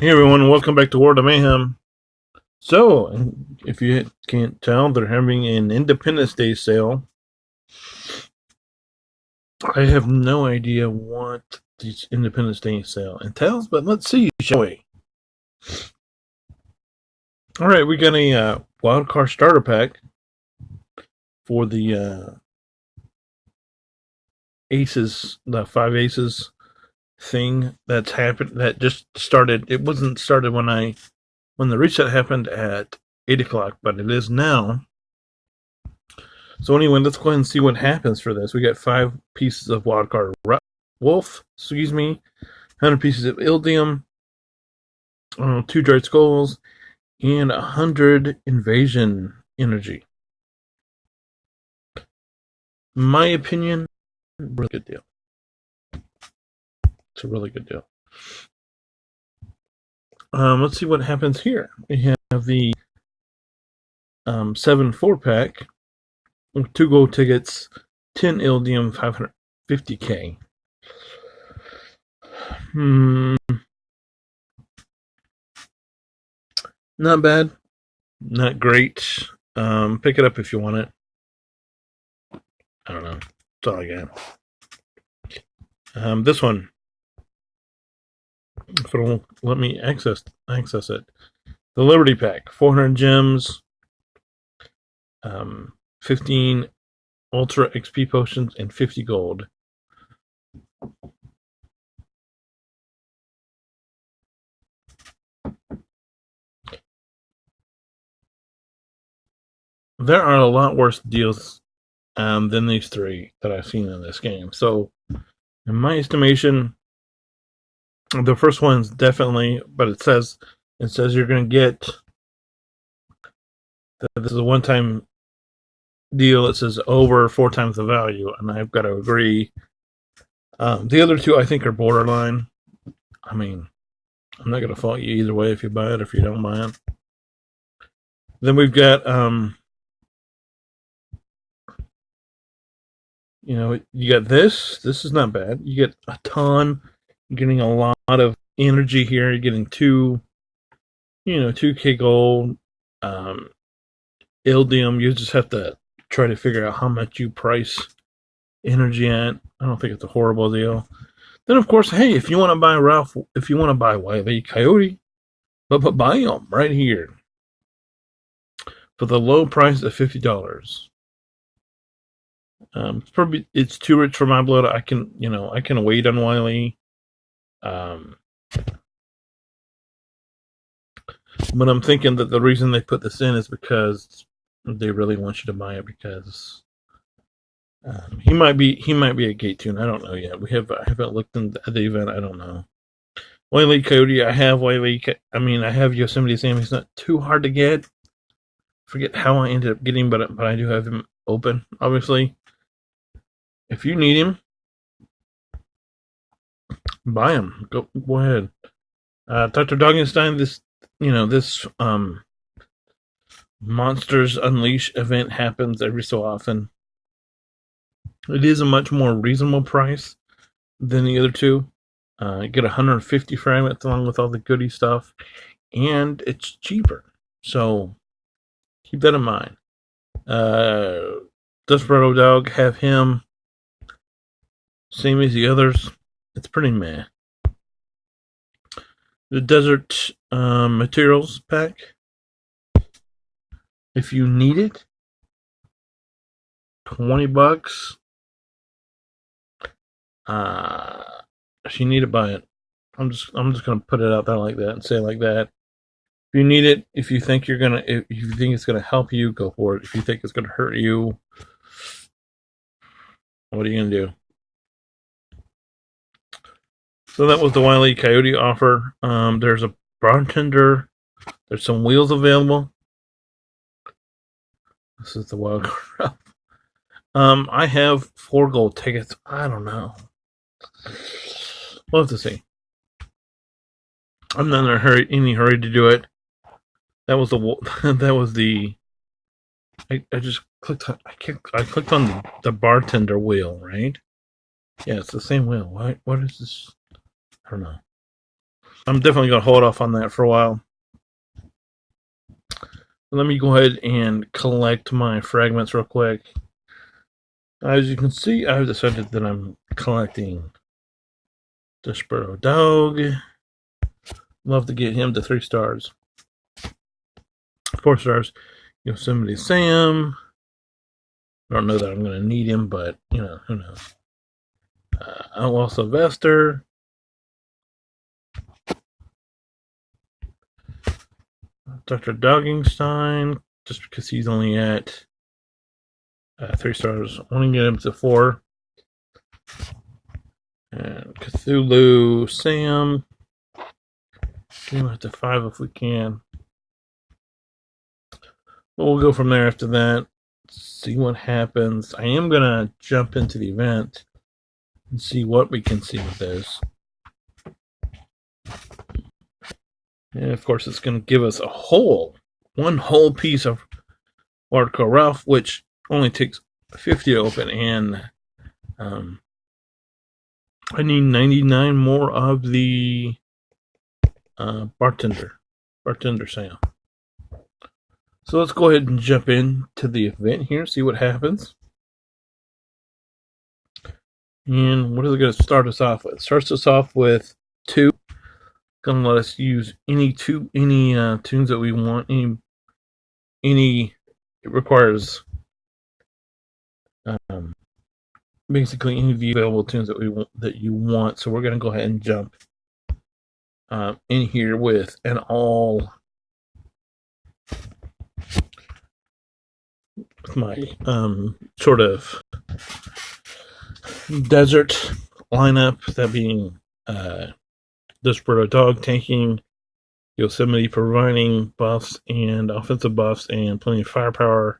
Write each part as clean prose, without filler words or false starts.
Hey everyone, welcome back to World of Mayhem. So, if you can't tell, they're having an Independence Day sale. I have no idea what this Independence Day sale entails, but let's see, shall we? Alright, we got a wild card starter pack for the Aces, the 5 Aces thing that's happened, that just started. It wasn't started when the reset happened at 8 o'clock, but it is now. So anyway, let's go ahead and see what happens for this. We got 5 pieces of wildcard wolf, 100 pieces of ildium, 2 dried skulls, and 100 invasion energy. In my opinion, really good deal. It's a really good deal. Let's see what happens here. We have the 7 4-pack. 2 gold tickets, 10 ildium, 550k. Not bad. Not great. Pick it up if you want it. I don't know. That's all I got. This one. If it'll let me access it. The Liberty Pack. 400 gems. 15 Ultra XP potions, and 50 gold. There are a lot worse deals than these 3 that I've seen in this game. So, in my estimation, the first one's definitely, but it says you're going to get, this is a one-time deal. It says over 4 times the value, and I've got to agree. The other 2 I think are borderline. I mean, I'm not going to fault you either way if you buy it or if you don't buy it. Then we've got, you got this. This is not bad. You get a ton. You're getting a lot of energy here. You're getting 2k gold, ildium. You just have to try to figure out how much you price energy at. I don't think it's a horrible deal. Then, of course, hey, if you want to buy Ralph, if you want to buy Wily Coyote, but buy them right here for the low price of $50. It's too rich for my blood. I can wait on Wily. But I'm thinking that the reason they put this in is because they really want you to buy it, because he might be a gate tune. I don't know yet. I haven't looked at the event. I don't know. Wily Coyote, I have Yosemite Sam. He's not too hard to get. Forget how I ended up getting, but I do have him open. Obviously, if you need him, buy him. Go ahead. Dr. Doggenstein, this Monsters Unleash event happens every so often. It is a much more reasonable price than the other 2. You get 150 fragments along with all the goodie stuff, and it's cheaper. So keep that in mind. Desperado Dog, have him. Same as the others. It's pretty meh. The Desert Materials Pack. If you need it, $20. If you need to buy it, I'm just gonna put it out there like that and say it like that. If you need it, if you think it's gonna help you, go for it. If you think it's gonna hurt you, what are you gonna do? So that was the Wily Coyote offer. There's a bartender. There's some wheels available. This is the wild card. I have 4 gold tickets. I don't know. We'll have to see. I'm not in any hurry to do it. That was the. I just clicked. I clicked on the bartender wheel, right? Yeah, it's the same wheel. What is this? I don't know. I'm definitely going to hold off on that for a while. Let me go ahead and collect my fragments real quick. As you can see, I've decided that I'm collecting Desperado Dog. Love to get him to 3 stars. 4 stars, Yosemite Sam. I don't know that I'm going to need him, but, who knows. Outlaw Sylvester. Dr. Doggenstein, just because he's only at 3 stars. I want to get him to 4. And Cthulhu Sam. Get him up to 5 if we can. But we'll go from there after that. See what happens. I am going to jump into the event and see what we can see with this. And of course, it's going to give us one whole piece of Hardcore Ralph, which only takes 50 to open, and I need 99 more of the bartender Sam. So let's go ahead and jump into the event here, see what happens. And what is it going to start us off with? It starts us off with 2. Going to let us use any tunes that we want. It requires basically any of the available tunes that you want. So we're going to go ahead and jump in here with an all with my sort of desert lineup, that being Desperado Dog tanking, Yosemite providing buffs and offensive buffs and plenty of firepower,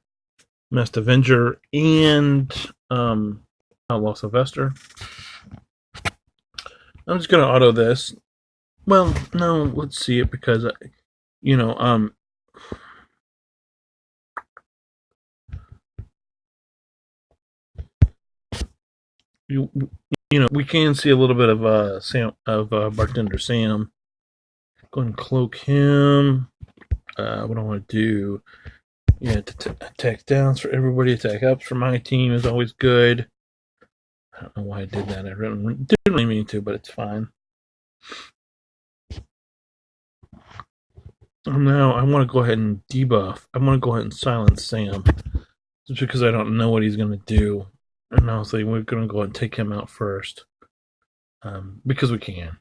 Masked Avenger, and Outlaw Sylvester. I'm just going to auto this. Well, no, let's see it, because, we can see a little bit of Bartender Sam. Go ahead and cloak him. What I want to do, attack downs for everybody, attack ups for my team is always good. I don't know why I did that. I didn't really mean to, but it's fine. Now I want to go ahead and debuff. I want to go ahead and silence Sam, just because I don't know what he's going to do. And honestly, we're going to go ahead and take him out first, because we can.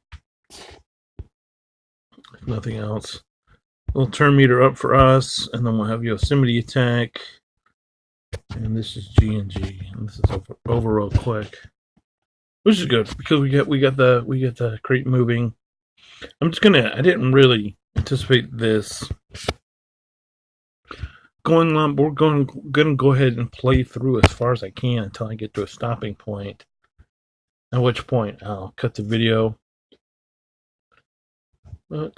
If nothing else, little turn meter up for us, and then we'll have Yosemite attack. And this is G&G, and this is over real quick, which is good because we get the crate moving. I didn't really anticipate this going on. We're going to go ahead and play through as far as I can until I get to a stopping point, at which point I'll cut the video.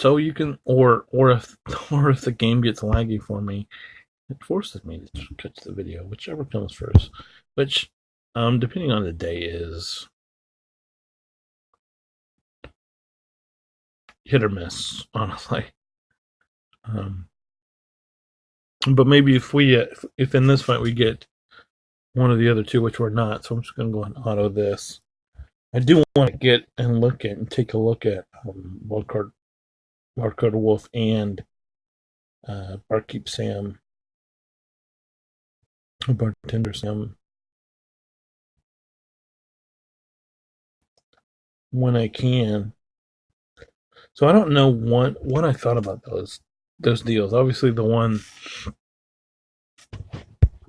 So you can, or if the game gets laggy for me, it forces me to cut the video, whichever comes first. Which, depending on the day, is hit or miss, honestly. But maybe if in this fight we get one of the other two, which we're not, so I'm just going to go ahead and auto this. I do want to get and take a look at Wildcard Wolf and Barkeep Sam, Bartender Sam, when I can. So I don't know what I thought about those deals. Obviously, the one,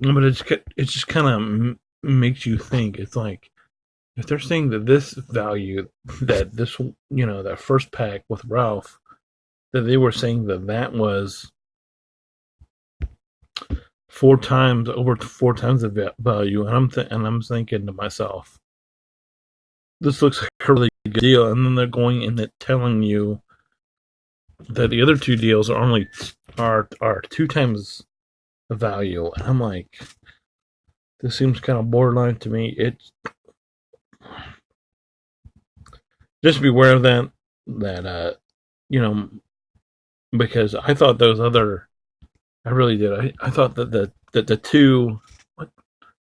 but it just kind of makes you think. It's like, if they're saying that this value, that this, that first pack with Ralph, that they were saying that was over 4 times the value, and I'm thinking to myself, this looks like a really good deal, and then they're going and telling you that the other 2 deals are 2 times the value, and I'm like, this seems kind of borderline to me. Just beware of that you know, because I thought those other, I really did. I thought that the two, what,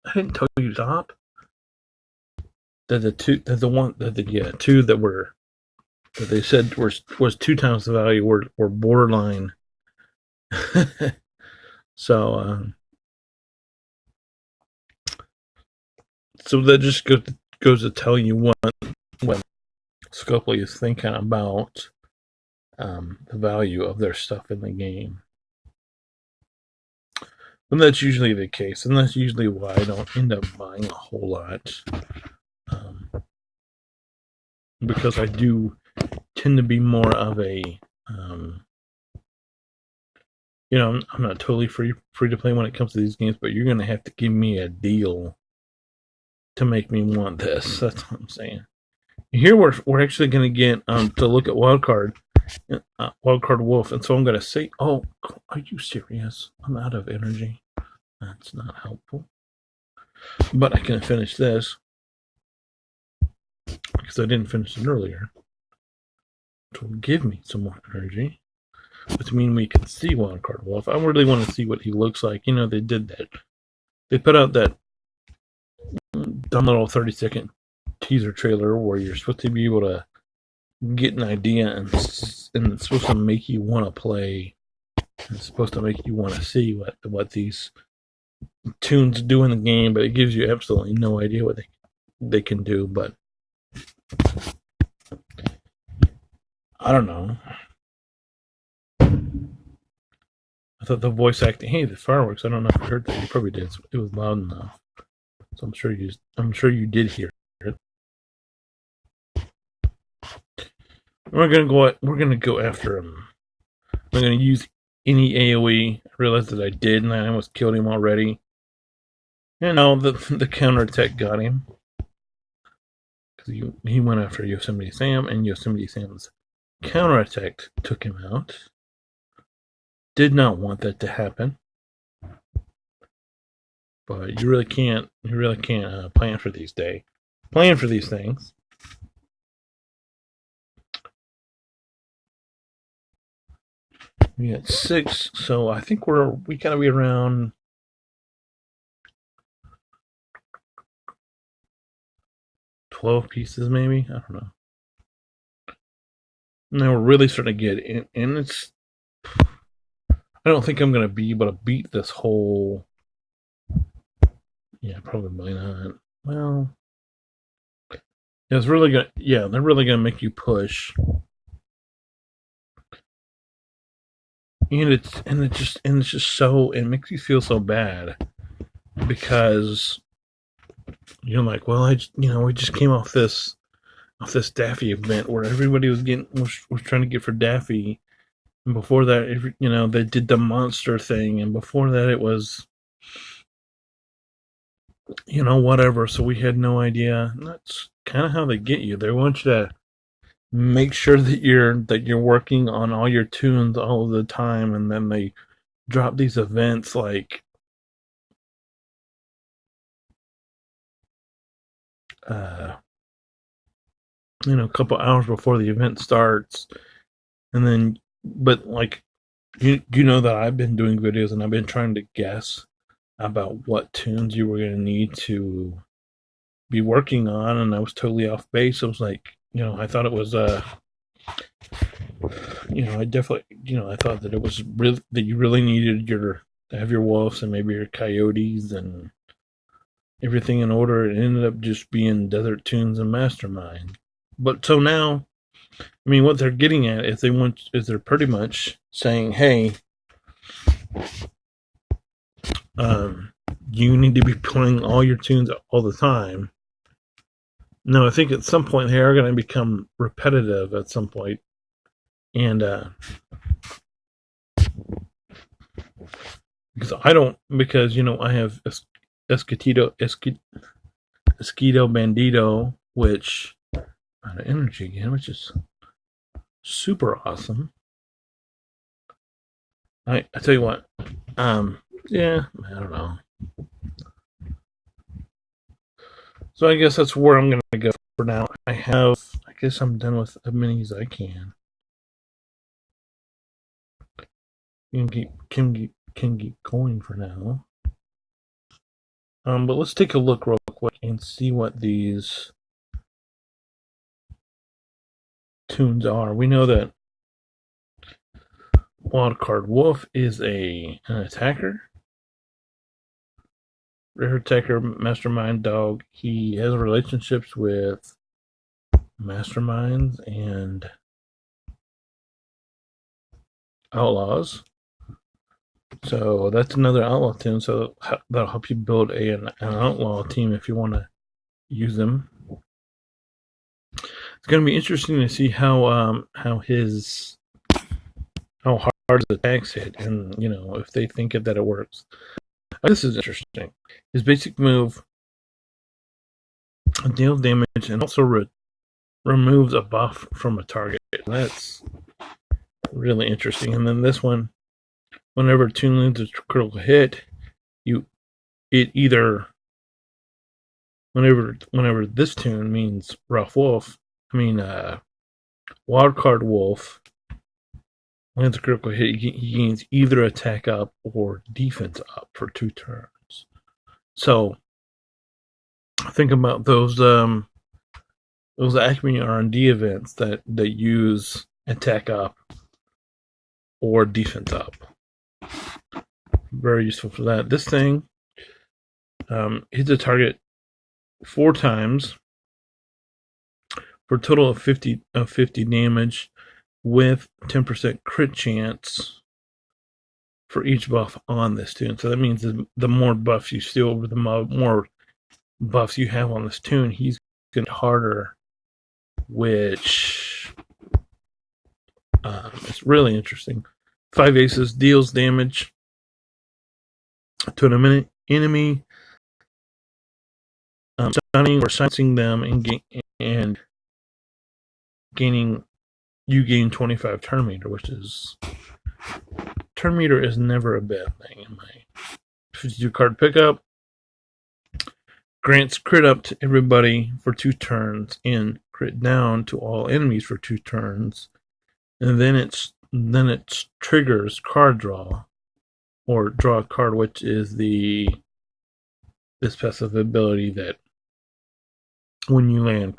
I didn't tell you to stop. That the two, that the one, that the, yeah, two that were, that they said was 2 times the value were borderline. So, so that just goes to tell you what Scopely is thinking about the value of their stuff in the game. And that's usually the case, and that's usually why I don't end up buying a whole lot. Because I do tend to be more of a, I'm not totally free to play when it comes to these games, but you're going to have to give me a deal to make me want this. That's what I'm saying. Here we're actually going to get to look at Wildcard Wolf, and so I'm going to say, oh, are you serious? I'm out of energy. That's not helpful. But I can finish this because I didn't finish it earlier. Which will give me some more energy. Which means we can see Wildcard Wolf. I really want to see what he looks like. They did that. They put out that dumb little 30-second teaser trailer where you're supposed to be able to get an idea, and it's supposed to make you want to play. It's supposed to make you want to see what these tunes do in the game, but it gives you absolutely no idea what they can do. But I don't know. I thought the voice acting, hey, the fireworks. I don't know if you heard that. You probably did. It was loud enough, so I'm sure you did hear it. We're gonna go after him. I'm gonna use any AOE. I realized that I did, and I almost killed him already. And now the counterattack got him. Because he went after Yosemite Sam, and Yosemite Sam's counterattack took him out. Did not want that to happen. But you really can't plan for these days. Plan for these things. We got 6, so I think we gotta be around 12 pieces, maybe. I don't know. Now we're really starting to get in, and it's. I don't think I'm gonna be able to beat this whole. Yeah, probably not. Well, it's really gonna. Yeah, they're really gonna make you push. And it's just so, it makes you feel so bad because you're like, well, we just came off this Daffy event where everybody was trying to get for Daffy, and before that, they did the monster thing, and before that it was, whatever. So we had no idea. And that's kind of how they get you. They want you to make sure that you're working on all your tunes all of the time, and then they drop these events like a couple hours before the event starts, and then but like you know that I've been doing videos and I've been trying to guess about what tunes you were going to need to be working on, and I was totally off base. I was like, I thought it was I definitely, I thought that it was really that you really needed to have your wolves and maybe your coyotes and everything in order. It ended up just being Desert Tunes and Mastermind. But so now, I mean, what they're getting at is they're pretty much saying, hey, you need to be playing all your tunes all the time. No, I think at some point they are going to become repetitive at some point. And because I have Esquito Bandito, which out of energy again, which is super awesome. I tell you what, yeah, I don't know. So I guess that's where I'm gonna go for now. I guess I'm done with as many as I can. Can keep going for now. But let's take a look real quick and see what these tunes are. We know that Wildcard Wolf is an attacker. Rare attacker, mastermind dog. He has relationships with masterminds and outlaws. So that's another outlaw tune. So that'll help you build an outlaw team if you want to use them. It's going to be interesting to see how hard his attacks hit, and if they think that it works. This is interesting. His basic move deals damage and also removes a buff from a target. That's really interesting. And then this one, whenever a tune lands a critical hit, whenever this tune means Wildcard Wolf lands a critical hit, he gains either attack up or defense up for 2 turns. So think about those Acme R&D events that use attack up or defense up. Very useful for that. This thing hits a target 4 times for a total of 50 damage with 10% crit chance for each buff on this tune. So that means the more buffs you steal, the more buffs you have on this tune, he's going to get harder, which is really interesting. 5 aces, deals damage to an enemy, stunning or silencing them, and gaining. You gain 25 turn meter, which is turn meter is never a bad thing in my 52 card pickup. Grants crit up to everybody for 2 turns and crit down to all enemies for 2 turns, and then it triggers card draw or draw a card, which is this passive ability that when you land a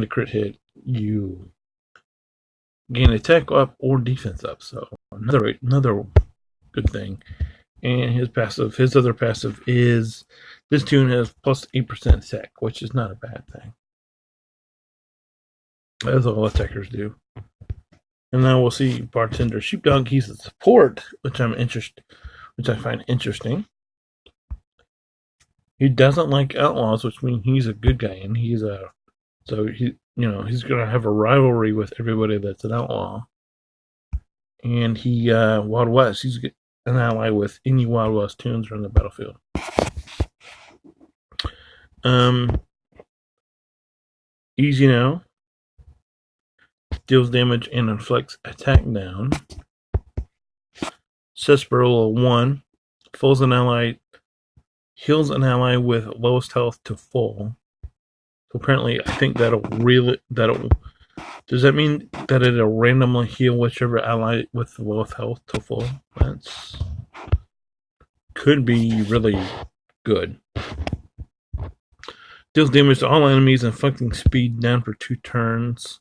crit hit, you gain attack up or defense up. So another good thing. And his other passive is this tune has plus 8% attack, which is not a bad thing. As all attackers do. And now we'll see Bartender Sheepdog. He's a support, which I find interesting. He doesn't like outlaws, which means he's a good guy, and he's gonna have a rivalry with everybody that's an outlaw. And he Wild West, he's an ally with any Wild West tunes around the battlefield. Easy now. Deals damage and inflicts attack down. Sarsaparilla 1 heals an ally with lowest health to full. So apparently, I think does that mean that it'll randomly heal whichever ally with the lowest health to full? That's could be really good. Deals damage to all enemies, inflicting speed down for 2 turns.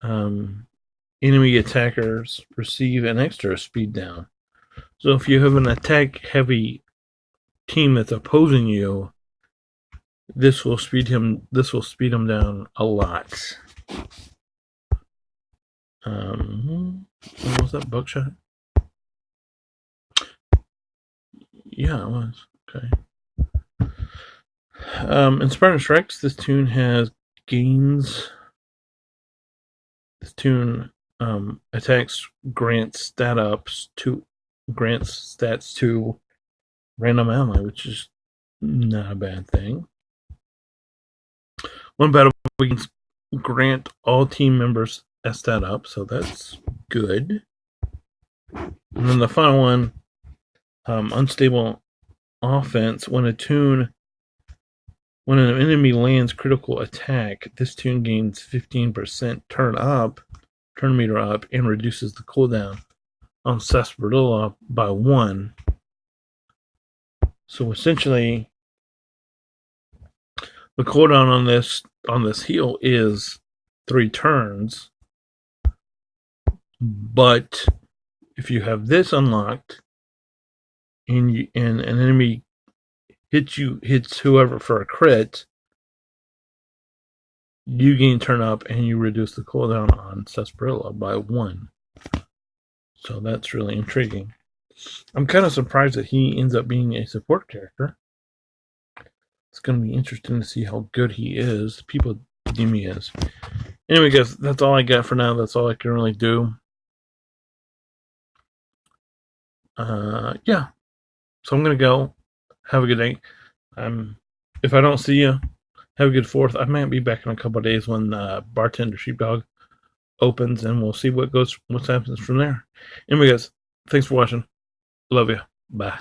Enemy attackers receive an extra speed down. So if you have an attack-heavy team that's opposing you, this will speed him down a lot. Was that Buckshot? Yeah, it was. Okay. In Spartan Strikes, this tune has gains. This tune attacks grants stats to random ally, which is not a bad thing. One battle begins grant all team members a stat up, so that's good. And then the final one, unstable offense. When an enemy lands critical attack, this tune gains 15% turn meter up, and reduces the cooldown on sarsaparilla by 1. So essentially, the cooldown on this heal is 3 turns. But if you have this unlocked and an enemy hits whoever for a crit, you gain turn up and you reduce the cooldown on sarsaparilla by 1. So that's really intriguing. I'm kind of surprised that he ends up being a support character. It's going to be interesting to see how good he is. People deem he is. Anyway, guys, that's all I got for now. That's all I can really do. Yeah. So I'm going to go. Have a good day. If I don't see you, have a good 4th. I might be back in a couple of days when Bartender Sheepdog opens, and we'll see what happens from there. Anyway, guys, thanks for watching. Love you. Bye.